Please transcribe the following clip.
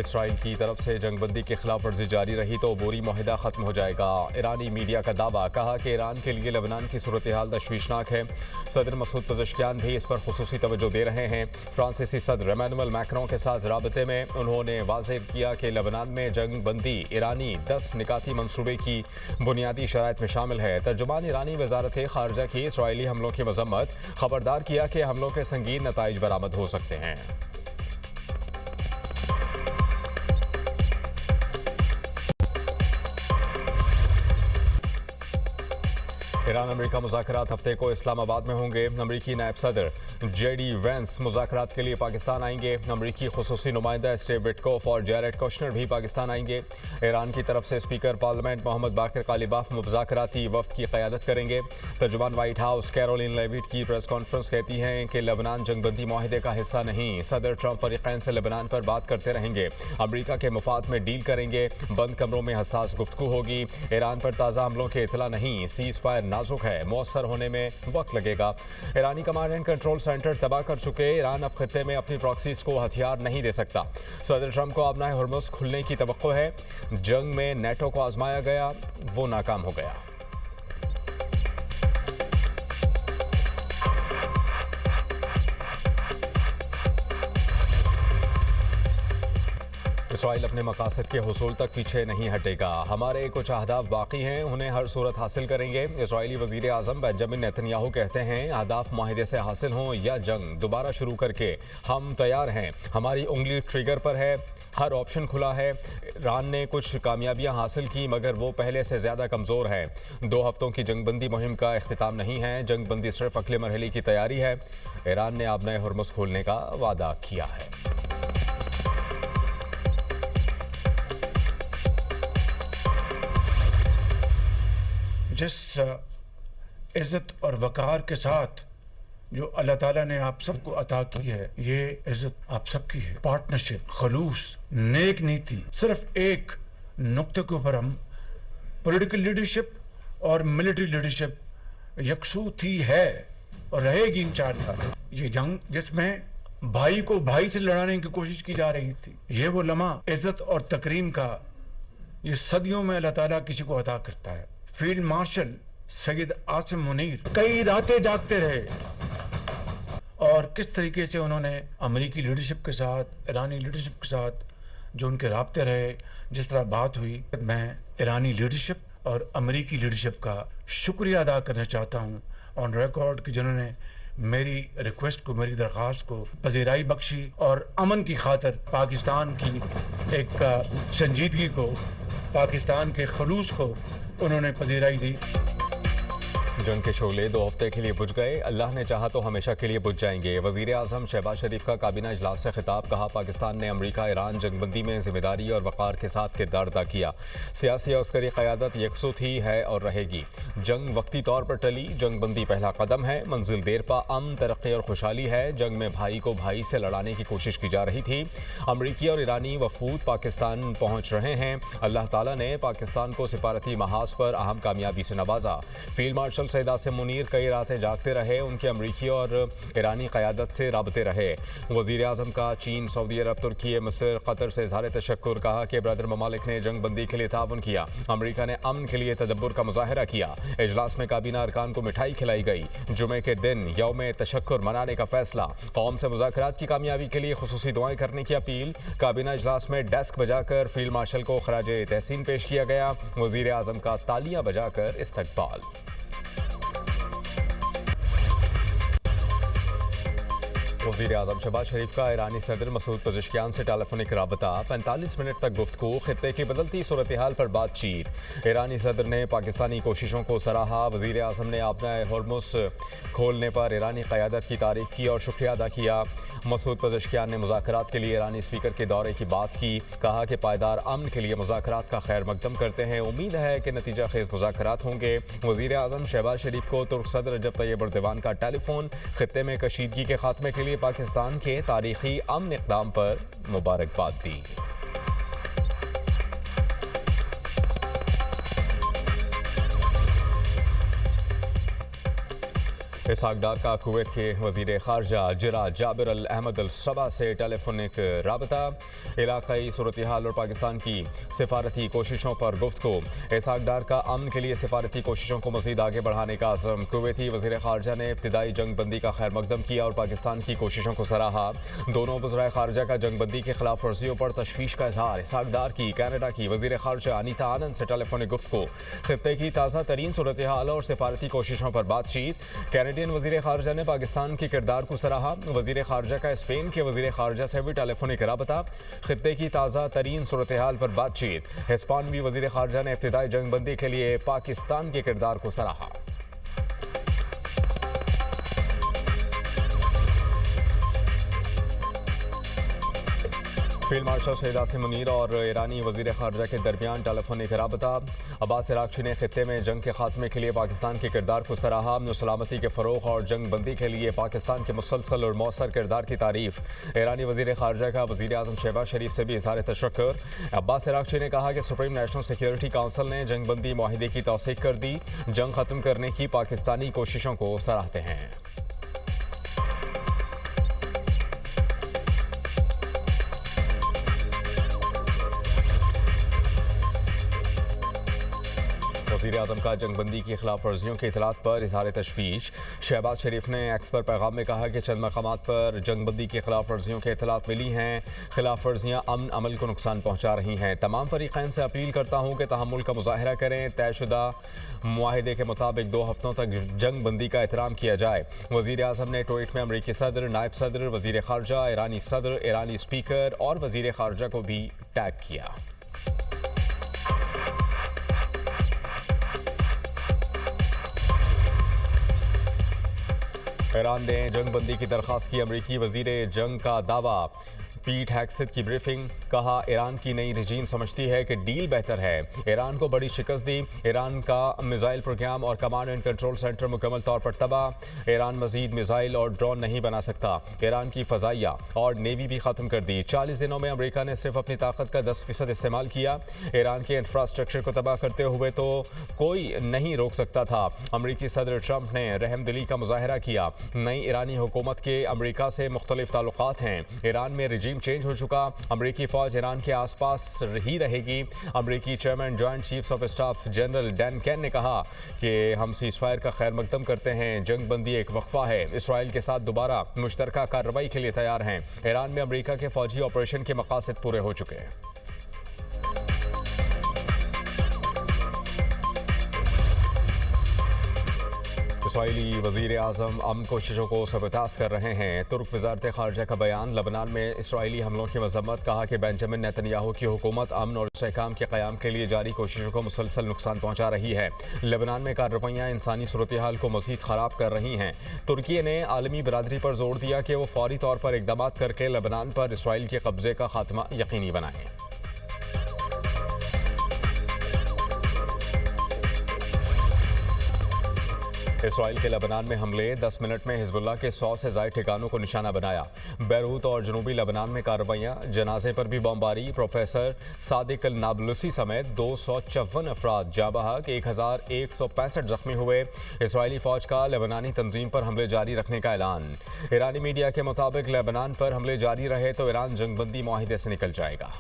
Israel की तरफ से जंगबंदी की खिलाफ वर्जी जारी रही तो अबूरी माहिदा खत्म हो जाएगा। ईरानी मीडिया का दावा, कहा कि ईरान के लिए लेबनान की सूरत हाल तशवीशनाक है। सदर मसूद पज़ेश्कियान भी इस पर खुसूसी तवज्जो दे रहे हैं। फ्रांसीसी सदर इमैनुअल मैक्रों के साथ राबते में उन्होंने वाज़ेह किया कि लेबनान में जंग बंदी ईरानी 10 निकाती मंसूबे की बुनियादी शराइत में शामिल है। तर्जुमान ईरानी वजारत खारजा की इसराइली हमलों की मजम्मत, खबरदार किया कि हमलों के संगीन नताइज बरामद हो सकते हैं। ईरान अमेरिका मुज़ाकरात हफ्ते को इस्लामाबाद में होंगे। अमेरिकी नायब सदर JD वेंस मुज़ाकरात के लिए पाकिस्तान आएंगे। अमेरिकी खुसूसी नुमाइंदा स्टीव विटकोफ और जैरेड कुशनर भी पाकिस्तान आएंगे। ईरान की तरफ से स्पीकर पार्लियामेंट मोहम्मद बाकर कालिबाफ मुज़ाकराती वफ्द की क़यादत करेंगे। तर्जुमान व्हाइट हाउस कैरोलिन लेविट की प्रेस कॉन्फ्रेंस कहती हैं कि लेबनान जंगबंदी माहिदे का हिस्सा नहीं। सदर ट्रंप फरीक़ैन से लेबनान पर बात करते रहेंगे, अमेरिका के मफाद में डील करेंगे। बंद कमरों में हसास गुफ्तगू होगी। ईरान पर ताज़ा हमलों के इतला नहीं, सीज़ फायर नाजुक है, मौसर होने में वक्त लगेगा। ईरानी कमांड एंड कंट्रोल सेंटर तबाह कर चुके ईरान अब खत्ते में अपनी प्रॉक्सीज को हथियार नहीं दे सकता। सदर ट्रंप को अपना हुर्मुज़ खुलने की तवक्को है। जंग में नेटो को आजमाया गया, वो नाकाम हो गया। इसराइल अपने मकासद के हुसूल तक पीछे नहीं हटेगा। हमारे कुछ अहदाफ बाकी हैं, उन्हें हर सूरत हासिल करेंगे। इसराइली वज़ीर आज़म बेंजामिन नेतन्याहू कहते हैं, अहदाफ माहिदे से हासिल हों या जंग दोबारा शुरू करके हम तैयार हैं। हमारी उंगली ट्रिगर पर है, हर ऑप्शन खुला है। ईरान ने कुछ कामयाबियां हासिल की मगर वो पहले से ज़्यादा कमज़ोर है। 2 हफ्तों की जंगबंदी मुहिम का इख्तिताम नहीं है, जंगबंदी सिर्फ अगले मरहले की तैयारी है। ईरान ने अब नए हुर्मुज़ खोलने का वादा किया है। जिस इज़्ज़त और वक़ार के साथ जो अल्लाह ताला ने आप सबको अता की है, ये इज़्ज़त आप सबकी है। पार्टनरशिप, खलूस, नेक नीति, सिर्फ एक नुक्ते के ऊपर हम पॉलिटिकल लीडरशिप और मिलिट्री लीडरशिप यकसू थी है और रहेगी इंशाअल्लाह। ये जंग जिसमें भाई को भाई से लड़ाने की कोशिश की जा रही थी, ये वो लम्हा इज़्ज़त और तकरीम का ये सदियों में अल्लाह ताला किसी को अता करता है। फील्ड मार्शल सैयद आसिम मुनीर कई रातें जागते रहे और किस तरीके से उन्होंने अमेरिकी लीडरशिप के साथ, ईरानी लीडरशिप के साथ जो उनके राब्ते रहे, जिस तरह बात हुई, मैं ईरानी लीडरशिप और अमेरिकी लीडरशिप का शुक्रिया अदा करना चाहता हूँ ऑन रिकॉर्ड कि जिन्होंने मेरी रिक्वेस्ट को, मेरी दरख्वास्त को पजीराई बख्शी और अमन की खातर पाकिस्तान की एक संजीदगी को, पाकिस्तान के खलूस को उन्होंने पजीराई दी। जंग के शोले 2 हफ्ते के लिए बुझ गए, अल्लाह ने चाहा तो हमेशा के लिए बुझ जाएंगे। वज़ीर आज़म शहबाज शरीफ का काबीना इजलास से खिताब, कहा पाकिस्तान ने अमेरिका ईरान जंगबंदी में जिम्मेदारी और वक़ार के साथ किरदार अदा किया। सियासी और अस्करी क़यादत यकसू थी, है और रहेगी। जंग वक्ती तौर पर टली, जंगबंदी पहला कदम है। मंजिल देर पा अमन, तरक्की और खुशहाली है। जंग में भाई को भाई से लड़ाने की कोशिश की जा रही थी। अमरीकी और ईरानी वफूद पाकिस्तान पहुँच रहे हैं। अल्लाह ताला ने पाकिस्तान को सिफारती महाज पर अहम कामयाबी से नवाजा। फील्ड मार्शल सैयद आसिम मुनीर कई रातें जागते रहे, उनके अमरीकी और ईरानी क़यादत से राबते रहे। वज़ीर आज़म का चीन, सऊदी अरब, तुर्की, मिस्र, कतर से इज़हार तशक्कुर, कहा कि ब्रदर ममालिक ने जंग बंदी के लिए ताउन किया। अमरीका ने अमन के लिए तदब्बुर का मुज़ाहरा किया। इजलास में काबीना अरकान को मिठाई खिलाई गई। जुमे के दिन यौम तशक्कुर मनाने का फैसला। कौम से मुज़ाकरात की कामयाबी के लिए खुसूसी दुआएं करने की अपील। काबीना इजलास में डेस्क बजाकर फील्ड मार्शल को खराजे तहसीन पेश किया गया। वज़ीर आज़म का तालियां बजाकर इस्तकबाल। वज़ीर आज़म शहबाज शरीफ का ईरानी सदर मसूद पज़ेश्कियान से टेलीफोनिक राबता, 45 मिनट तक गुफ्तगू, खित्ते की बदलती सूरत हाल पर बातचीत। ईरानी सदर ने पाकिस्तानी कोशिशों को सराहा। वज़ीर आज़म ने अपना हुर्मुज़ खोलने पर ईरानी क़यादत की तारीफ़ की और शुक्रिया अदा किया। मसूद पज़ेश्कियान ने मुज़ाकरात के लिए ईरानी स्पीकर के दौरे की बात की, कहा कि पायदार अमन के लिए मुज़ाकरात का खैर मकदम करते हैं। उम्मीद है कि नतीजा खेज़ मुज़ाकरात होंगे। वज़ीर आज़म शहबाज शरीफ को तुर्क सदर रजब तैयब एर्दोगान का टेलीफोन, खित्ते में कशीदगी के खात्मे के लिए पाकिस्तान के तारीखी अमन इक़दाम पर मुबारकबाद दी। इसहाक डार का कुवैत के वजीर खारजा जिरा जाबिर अल अहमद अल सबा से टेलीफोनिक राबता, इलाकाई सूरत हाल और पाकिस्तान की सिफारती कोशिशों पर गुफ्तगू। इसहाक डार का अमन के लिए सिफारती कोशिशों को मजीद आगे बढ़ाने का अज़म। कुवैती वजीर खारजा ने इब्तिदाई जंग बंदी का खैर मकदम किया और पाकिस्तान की कोशिशों को सराहा। दोनों वज़राए खारजा का जंग बंदी की खिलाफ वर्जियों पर तशवीश का इजहार। इसहाक डार की कनाडा की वजीर खारजा अनीता आनंद से टेलीफोनिक गुफ्तगू, खित्ते की ताज़ा तरीन सूरत हाल और सिफारती कोशिशों पर बातचीत। कैनेडियन वजीर खारजा ने पाकिस्तान के किरदार को सराहा। वजीर खारजा का स्पेन के वजीर खारजा से भी टेलीफोनिक राबता, खित्ते की ताज़ा तरीन सूरत हाल पर बातचीत। हिस्पानवी वजीर खारजा ने इब्तिदाई जंग बंदी के लिए पाकिस्तान के किरदार को सराहा। फील्ड मार्शल सैयद आसिम मुनीर और ईरानी वजीर खारजा के दरमियान टेलीफोनिक राबता। अब्बास इराक्ची ने खित्ते में जंग के खात्मे के लिए पाकिस्तान के किरदार को सराहा। सलामती के फ़रोग़ और जंग बंदी के लिए पाकिस्तान के मुसलसल और मौसर किरदार की तारीफ। ईरानी वजीर खारजा का वज़ीर आज़म शहबाज शरीफ से भी इज़हार तशक्कुर। अब्बास इराक्ची ने कहा कि सुप्रीम नेशनल सिक्योरिटी काउंसिल ने जंग बंदी माहिदे की तौसीक कर दी, जंग ख़त्म करने की पाकिस्तानी कोशिशों को सराहते हैं। वज़ीर आज़म का जंगबंदी की खिलाफ वर्जियों की इतलात पर इज़हार तशवीश। शहबाज शरीफ ने एक्स पर पैगाम में कहा कि चंद मकामात पर जंगबंदी की खिलाफ वर्जियों की इतलात मिली हैं। खिलाफ वर्जियाँ अमन अमल को नुकसान पहुँचा रही हैं। तमाम फरीक़ैन से अपील करता हूँ कि तहम्मुल का मुज़ाहरा करें। तयशुदा मुआहिदे के मुताबिक 2 हफ्तों तक जंग बंदी का एहतराम किया जाए। वज़ीर आज़म ने ट्वीट में अमरीकी सदर, नायब सदर, वज़ीर खारजा, ईरानी सदर, ईरानी स्पीकर और वज़ीर खारजा को भी टैग किया। ईरान ने जंग बंदी की दरख्वास्त की, अमरीकी वजीर जंग का दावा। पीट हैक्सेट की ब्रीफिंग, कहा ईरान की नई रजीम समझती है कि डील बेहतर है। ईरान को बड़ी शिकस्त दी, ईरान का मिसाइल प्रोग्राम और कमांड एंड कंट्रोल सेंटर मुकम्मल तौर पर तबाह। ईरान मजीद मिसाइल और ड्रोन नहीं बना सकता। ईरान की फ़ज़ाइया और नेवी भी ख़त्म कर दी। 40 दिनों में अमेरिका ने सिर्फ अपनी ताकत का 10% इस्तेमाल किया। ईरान के इंफ्रास्ट्रक्चर को तबाह करते हुए तो कोई नहीं रोक सकता था। अमरीकी सदर ट्रंप ने रहमदिली का मुजाहरा किया। नई ईरानी हुकूमत के अमरीका से मुख्तलिफ ताल्लुकात हैं। ईरान में रजीम चेंज हो चुका। अमरीकी फौज ईरान के आसपास ही रहेगी। अमरीकी chairman joint chiefs of staff general Dan can ने कहा कि हम सीज़फायर का खैर मकदम करते हैं। जंग बंदी एक वक्फा है। इसराइल के साथ दोबारा मुश्तरका कार्रवाई के लिए तैयार हैं। ईरान में अमरीका के फौजी ऑपरेशन के मकासद पूरे हो चुके हैं। इसराइली वज़ीर आज़म अमन कोशिशों को सबतास कर रहे हैं। तुर्क वज़ारत ख़ारजा का बयान, लबनान में इसराइली हमलों की मज़म्मत। कहा कि बेंजामिन नेतन्याहू की हुकूमत अमन और इस्तेहकाम के क़याम के लिए जारी कोशिशों को मुसलसल नुकसान पहुँचा रही है। लबनान में कार्रवाइयाँ इंसानी सूरत हाल को मज़ीद ख़राब कर रही हैं। तुर्की ने आलमी बरादरी पर जोर दिया कि वो फौरी तौर पर इक़दाम करके लबनान पर इसराइल के कब्ज़े का खात्मा यकीनी बनाएँ। इसराइल के लबनान में हमले, 10 मिनट में हिजबुल्लाह के 100 से ज़ायद ठिकानों को निशाना बनाया। बैरूत और जनूबी लबनान में कार्रवाइयाँ, जनाजे पर भी बमबारी। प्रोफेसर सादिक अल नाबलुसी समेत 254 अफराद जाँ बहक, 1165 जख्मी हुए। इसराइली फ़ौज का लबनानी तंजीम पर हमले जारी रखने का ऐलान। ईरानी मीडिया के मुताबिक लबनान पर हमले जारी रहे तो ईरान जंगबंदी माहिदे से निकल जाएगा।